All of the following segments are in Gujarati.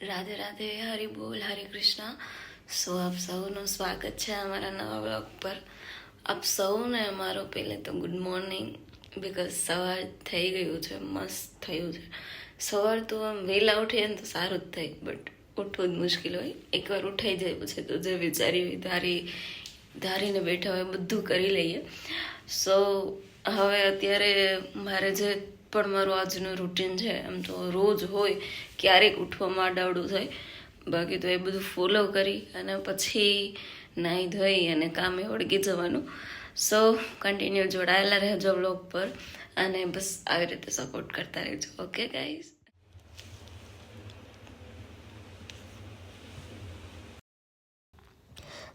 રાધે રાધે, હરિ બોલ, હરે કૃષ્ણ. સો આપ સૌનું સ્વાગત છે અમારા નવા બ્લોગ પર. આપ સૌને અમારો પહેલે તો ગુડ મોર્નિંગ, બિકોઝ સવાર થઈ ગયું છે, મસ્ત થયું છે. સવાર તો આમ વહેલા ઉઠીએ ને તો સારું જ થાય, બટ ઉઠવું જ મુશ્કેલ હોય. એકવાર ઉઠાઈ જાય પછી તો જે વિચારી હોય ધારીને બેઠા હોય બધું કરી લઈએ. સો હવે અત્યારે મારે જે પણ મારું આજનું રૂટીન છે, એમ તો રોજ હોય, ક્યારેક ઉઠવામાં આડાવડું થાય, બાકી તો એ બધું ફોલો કરી અને પછી નાહી ધોઈ અને કામે વળગી જવાનું. સો કન્ટિન્યુ જોડાયેલા રહેજો બ્લોગ પર અને બસ આવી રીતે સપોર્ટ કરતા રહેજો. Okay guys.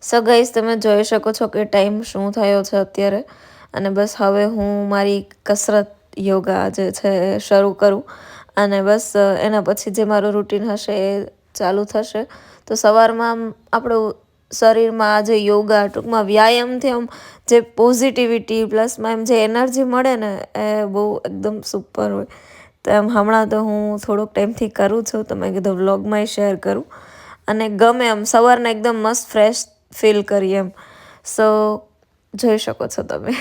સો ગાઈઝ, તમે જોઈ શકો છો કે ટાઈમ શું થયો છે અત્યારે. અને બસ હવે હું મારી કસરત યોગા જે છે એ શરૂ કરું અને બસ એના પછી જે મારું રૂટીન હશે એ ચાલુ થશે. તો સવારમાં આપણું શરીરમાં આ જે યોગા ટૂંકમાં વ્યાયામથી આમ જે પોઝિટિવિટી પ્લસમાં એમ જે એનર્જી મળે ને એ બહુ એકદમ સુપર હોય. તો એમ હમણાં તો હું થોડોક ટાઈમથી કરું છું, તો મેં કીધું વ્લોગમાંય શેર કરું. અને ગમે એમ સવારના એકદમ મસ્ત ફ્રેશ ફીલ કરીએ એમ. સો જોઈ શકો છો તમે.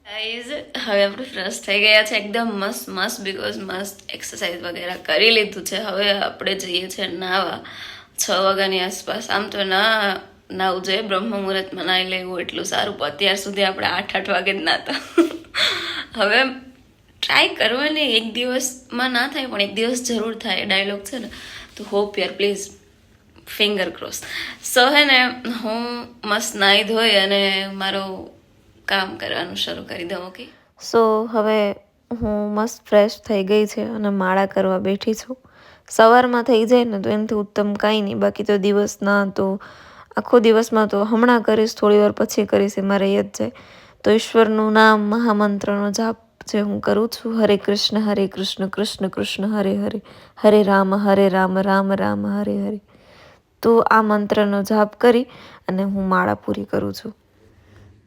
ગાઈઝ, હવે આપણે ફ્રેશ થઈ ગયા છે એકદમ મસ્ત બિકોઝ મસ્ત એક્સરસાઇઝ વગેરે કરી લીધું છે. હવે આપણે જઈએ છીએ નાહવા 6 વાગ્યાની આસપાસ. આમ તો નાવું જોઈએ, બ્રહ્મ મુહૂર્તમાં નાહી લેવું એટલું સારું, પણ અત્યાર સુધી આપણે 8 વાગે જ નાતા. હવે ટ્રાય કરવાની, એક દિવસમાં ના થાય પણ એક દિવસ જરૂર થાય, ડાયલોગ છે ને. તો હોપ યાર, પ્લીઝ ફિંગર ક્રોસ. સો હે ને હું મસ્ત નાહી ધોઈ અને મારો કામ કરવાનું શરૂ કરી દઉં. ઓકે. સો હવે હું મસ્ત ફ્રેશ થઈ ગઈ છે અને માળા કરવા બેઠી છું. સવારમાં થઈ જાય ને તો એનાથી ઉત્તમ કાંઈ નહીં. બાકી તો દિવસના તો આખો દિવસમાં તો હમણાં કરીશ, થોડી વાર પછી કરીશ, એમાં રહી જ જાય. તો ઈશ્વરનું નામ, મહામંત્રનો જાપ જે હું કરું છું, હરે કૃષ્ણ કૃષ્ણ કૃષ્ણ હરે હરે, હરે રામ રામ રામ હરે હરે. તો આ મંત્રનો જાપ કરી અને હું માળા પૂરી કરું છું.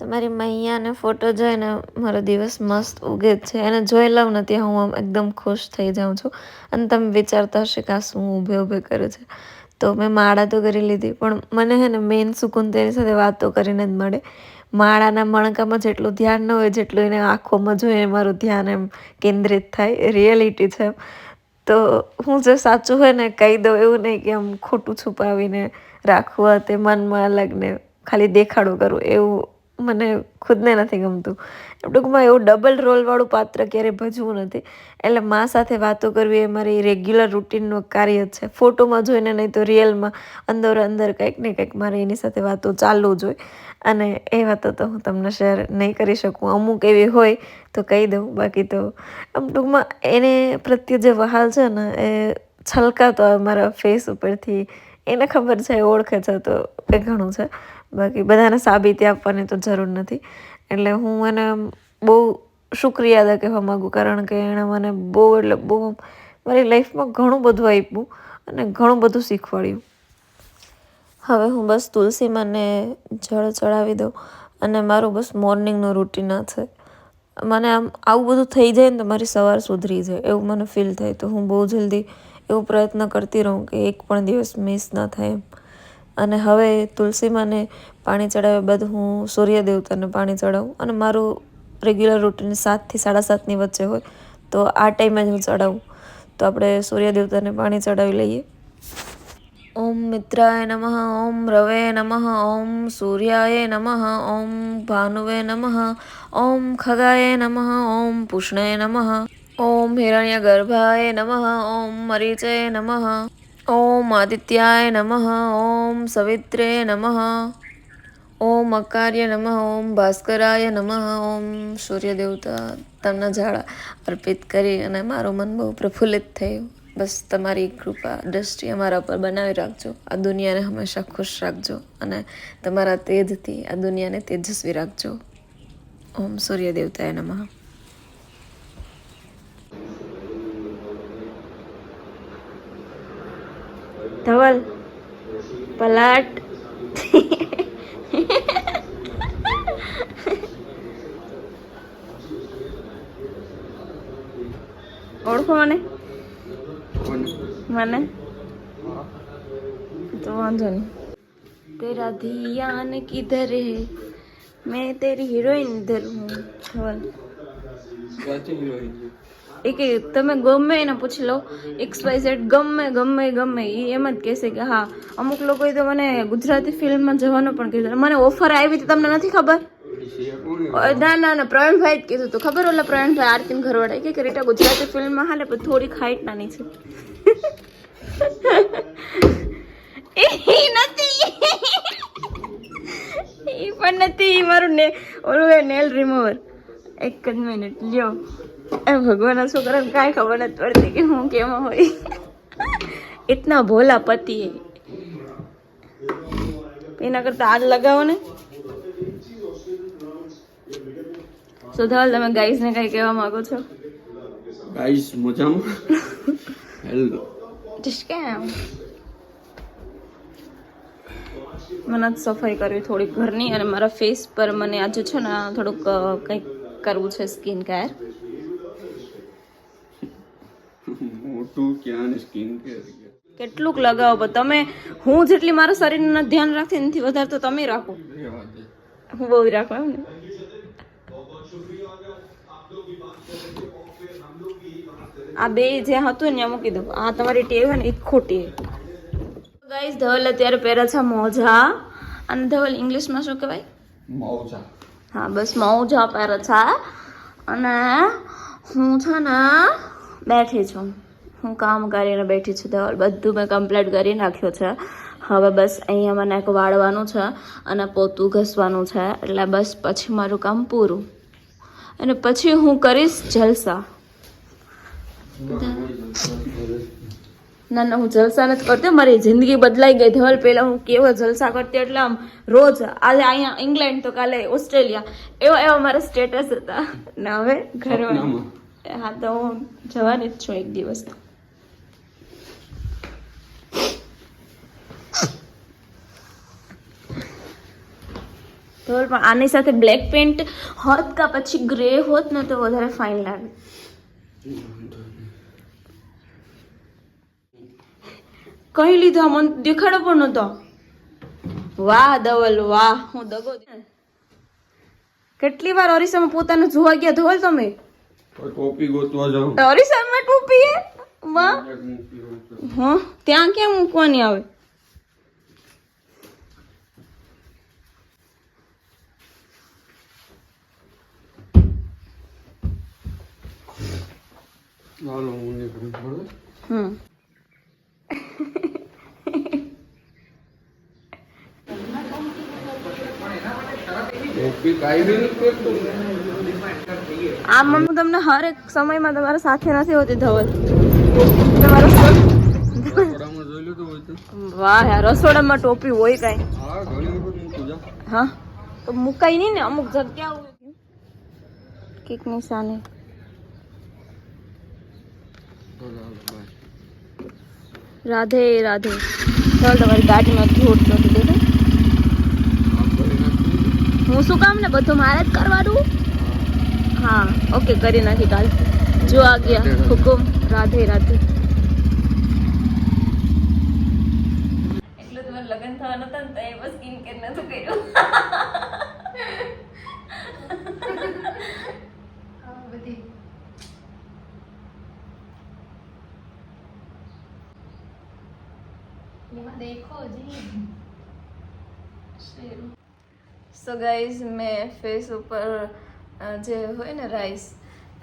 તમારી મૈયાને ફોટો જોઈને મારો દિવસ મસ્ત ઉગે જ છે. એને જોઈ લઉં ને ત્યાં હું આમ એકદમ ખુશ થઈ જાઉં છું. અને તમે વિચારતા હશે કે આ શું ઊભે કરે છે. તો મેં માળા તો કરી લીધી, પણ મને હે ને મેઇન સુકૂન તેની સાથે વાતો કરીને જ મળે. માળાના મણકામાં જેટલું ધ્યાન ન હોય જેટલું એને આંખોમાં જોઈને મારું ધ્યાન એમ કેન્દ્રિત થાય. રિયાલિટી છે. તો હું જે સાચું હોય ને કહી દઉં, એવું નહીં કે આમ ખોટું છુપાવીને રાખવું, તે મનમાં અલગ ને ખાલી દેખાડો કરું, એવું મને ખુદને નથી ગમતું. ટૂંકમાં એવું ડબલ રોલવાળું પાત્ર ક્યારેય ભજવું નથી. એટલે મા સાથે વાતો કરવી એ મારી રેગ્યુલર રૂટીનનું કાર્ય છે. ફોટોમાં જોઈને નહીં તો રિયલમાં અંદર કંઈક ને કંઈક મારે એની સાથે વાતો ચાલુ જ હોય. અને એ વાતો તો હું તમને શેર નહીં કરી શકું. અમુક એવી હોય તો કહી દઉં, બાકી તો આમ ટૂંકમાં એને પ્રત્યે જે વહાલ છે ને એ છલકાતો હોય મારા ફેસ ઉપરથી. એને ખબર છે, એ ઓળખે છે, તો એ ઘણું છે. બાકી બધાને સાબિતી આપવાની તો જરૂર નથી. એટલે હું એને બહુ શુક્રિયા અદા કહેવા માગું, કારણ કે એણે મને બહુ એટલે બહુ મારી લાઈફમાં ઘણું બધું આપ્યું અને ઘણું બધું શીખવાડ્યું. હવે હું બસ તુલસીમાંને જળ ચડાવી દઉં અને મારું બસ મોર્નિંગનું રૂટીન આ છે. મને આમ આવું બધું થઈ જાય ને તો મારી સવાર સુધરી જાય એવું મને ફીલ થાય. તો હું બહુ જલ્દી એવો પ્રયત્ન કરતી રહું કે એક પણ દિવસ મિસ ના થાય એમ. અને હવે તુલસીમાંને પાણી ચડાવ્યા બાદ હું સૂર્ય દેવતાને પાણી ચડાવું. અને મારું રેગ્યુલર રૂટીન 7 થી 7:30ની વચ્ચે હોય, તો આ ટાઈમે જ હું ચડાવું. તો આપણે સૂર્ય દેવતાને પાણી ચડાવી લઈએ. ઓમ મિત્રાય નમઃ, ઓમ રવે નમઃ, ઓમ સૂર્યાય નમઃ, ઓમ ભાનુવે નમઃ, ઓમ ખગાય નમઃ, ઓમ પુષ્ણે નમઃ, ઓમ હિરણ્યગર્ભાય નમઃ, ઓમ મરીચે નમઃ, ઓમ આદિત્યાય નમઃ, ઓમ સવિત્રે નમઃ, ઓમ અકાર્ય નમઃ, ઓમ ભાસ્કરાય નમઃ. ઓમ સૂર્ય દેવતા તમને ઝાડા અર્પિત કરી અને મારું મન બહુ પ્રફુલ્લિત થયું. બસ તમારી કૃપા દ્રષ્ટિ અમારા પર બનાવી રાખજો. આ દુનિયાને હંમેશા ખુશ રાખજો અને તમારા તેજથી આ દુનિયાને તેજસ્વી રાખજો. ઓમ સૂર્ય દેવતાય નમઃ. ધવલ પલાટ. ઓળખો મને? મને તો વાંધો નહીં. તેરા ધ્યાન કિધર હે, મેં તેરી હિરોઈન ઇધર હું. ધવલ એ કે તમે ગમે એને પૂછી લો, XYZ ગમે ગમે ગમે એ એમ જ કહેશે કે હા. અમુક લોકોએ તો મને ગુજરાતી ફિલ્મમાં જવાનું પણ કીધું. મને ઓફર આવી હતી, તમને નથી ખબર? ના ના ના, પ્રવીણભાઈ જ કીધું હતું. ખબર? ઓલા પ્રવીણભાઈ આરતીન ઘરવાળા કે રીટા ગુજરાતી ફિલ્મમાં હાલે પણ થોડીક હાઈટ નાની છે. એ નથી, એ પણ નથી. મારું ને ઓલું નેલ રિમૂવર. એક જ મિનિટ લ્યો. એ ભગવાન, છોકરાને કાંઈ ખબર નથી પડતી કે હું કેમાં હોય. ઇતના ભોલા પતિ એના કરતા આજ લગાવો ને. સુધાવલ, તમે ગાઈસ ને કઈ કહેવા માંગો છો? ગાઈસ મજામાં? હેલો. જસ્ટ કેમ મને સફાઈ કરવી થોડીક ઘરની, અને મારા ફેસ પર મને આજે છે ને થોડુંક કંઈક કરવું છે, સ્કિન કેર. મોટું ક્યાં સ્કિન કેર કેટલુંક લગાવો પણ તમે, હું જેટલી મારા શરીરનું ધ્યાન રાખતી એનાથી વધારે તો તમે રાખો. હું બહુ રાખો એમ ને. આ બે જ્યાં હતું ને મૂકી દો. આ તમારી ટેવ હોય ને એ ખોટી. ગાઈસ, ધવલ અત્યારે પહેરે છે મોજા. અને ધવલ ઇંગ્લિશમાં શું કહેવાય? મોજા. હા, બસ મોજા પહેરે છે. અને હું છે ને બેઠી છું. હું કામ કરીને બેઠી છું. ધવલ બધું મેં કમ્પ્લીટ કરી નાખ્યું છે. હવે બસ અહીંયા મને એક વાળવાનું છે અને પોતું ઘસવાનું છે. એટલે બસ પછી મારું કામ પૂરું. અને પછી હું કરીશ જલસા. ના ના, હું જલસા નથી કરતી. મારી જિંદગી બદલાઈ ગઈ ધવલ. પહેલા હું કેવો જલસા કરતી, એટલે આમ રોજ આજે અહીંયા ઇંગ્લેન્ડ તો કાલે ઓસ્ટ્રેલિયા, એવા એવા મારા સ્ટેટસ હતા. ને હવે ઘરવાળા. હા, તો હું જવાની જ છું એક દિવસ. ધવલ, પણ આની સાથે બ્લેક પેન્ટ હોત કા પછી ગ્રે હોત ને તો વધારે ફાઇન લાગે. કઈ લીધો? મને દેખાડો પણ નતો. વાહ ધવલ વાહ, હું દગો. કેટલી વાર અરીસામાં પોતાને જોવા ગયા ધવલ તમે? ટોપી ગોતવા જાઉં. અરીસામાં ટોપી હે? વાહ. હા, ત્યાં ક્યાં મૂકવાની આવે? હાલો, હું નીકળું છું. ટોપી કાઈ બી નથી કરતો. આમ હું તમને હર એક સમયમાં તમારા સાથે નથી હોતી ધવલ. તમારા રસોડામાં જોઈ લીધું હોય તો. વાહ યાર, રસોડામાં ટોપી હોય કાંઈ? હા, ઘણી વખત મૂકું જા. હા, તો મુકાય નહીં ને અમુક જગ્યા હોય. કીક નિશાની. રાધે રાધે. ચાલો, તમારી ગાડીમાં ધૂળ ચોટી દેખો. હું શું કામ ને, બધું મારે જ કરવાનું. હા, ઓકે, કરી નાખી કાલ. જો આ ગયા હુકુમ. રાધે રાધે. એટલે તમારે લગ્ન થવાના હતા ને તો એ બસ સ્કિન કેર નતું કર્યું. देखो जी. સો ગાઈઝ, મેં ફેસ ઉપર જે હોય ને રાઈસ,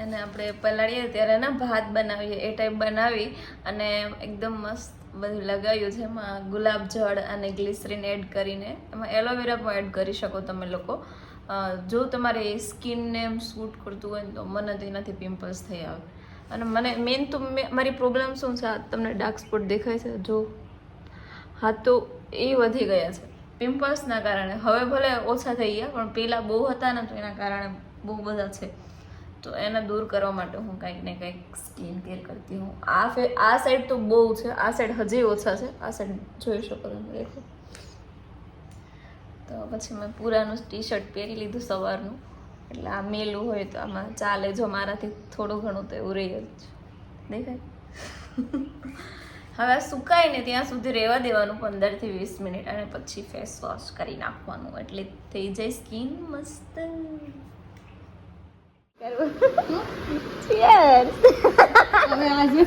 એને આપણે પલાળીએ ત્યારે ને ભાત બનાવીએ એ ટાઈપ બનાવી અને એકદમ મસ્ત બધું લગાવ્યું છે. એમાં ગુલાબ જળ અને ગ્લિસરીન એડ કરીને, એમાં એલોવેરા પણ એડ કરી શકો તમે લોકો. જો તમારે સ્કિનને એમ સૂટ કરતું હોય ને તો. મને તો એનાથી પિમ્પલ્સ થઈ આવે. અને મને મેન તો મારી પ્રોબ્લેમ શું છે, તમને ડાર્ક સ્પોટ દેખાય છે જો? હા, તો એ વધી ગયા છે પિમ્પલ્સના કારણે. હવે ભલે ઓછા થઈ ગયા પણ પેલા બહુ હતા ને, તો એના કારણે બહુ બધા છે. તો એને દૂર કરવા માટે હું કંઈક ને કંઈક સ્કિન કેર કરતી હું. આ સાઈડ તો બહુ છે, આ સાઈડ હજી ઓછા છે. આ સાઈડ જોઈ શકો તમે, દેખો. તો પછી મેં પૂરાનું ટી-શર્ટ પહેરી લીધું સવારનું. એટલે આ મેલું હોય તો આમાં ચાલે. જો મારાથી થોડું ઘણું તો એવું રહી જ દેખાય. હવે સુકાય ને ત્યાં સુધી રહેવા દેવાનું 15 થી 20 મિનિટ અને પછી ફેસ વોશ કરી નાખવાનું એટલે થઈ જાય સ્કિન મસ્ત. Cheers. હવે આજે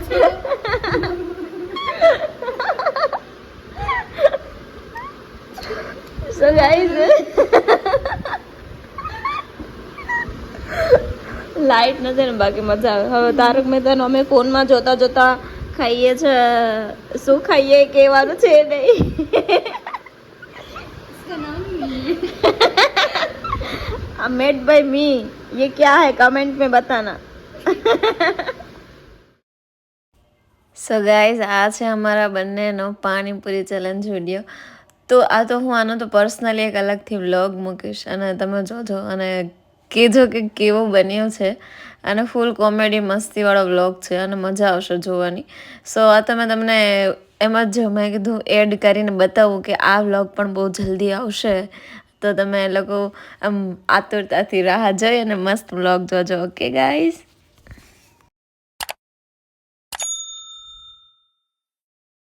So guys, લાઈટ નથી ને બાકી મજા આવે. હવે તારક મહેતાનો અમે ફોનમાં જોતા જોતા ખાઈએ છે. શું ખાઈએ કહેવાનું છે નહીં. मेड बाय मी, ये क्या है कमेंट में बताना. સો ગાઈઝ, આ છે અમારા બંનેનો પાણીપુરી ચેલેન્જ વિડીયો. તો આ તો હું આનો તો પર્સનલી એક અલગથી વ્લોગ મૂકીશ અને તમે જોજો અને કહેજો કે કેવો બન્યો છે. અને ફૂલ કોમેડી મસ્તીવાળો વ્લોગ છે અને મજા આવશે જોવાની. સો આ તમને એમ જ મેં કીધું એડ કરીને બતાવું કે આ વ્લોગ પણ બહુ જલ્દી આવશે. તો તમે લોકો આમ આતુરતાથી રાહ જોઈ અને મસ્ત વ્લોગ જોજો. Okay guys.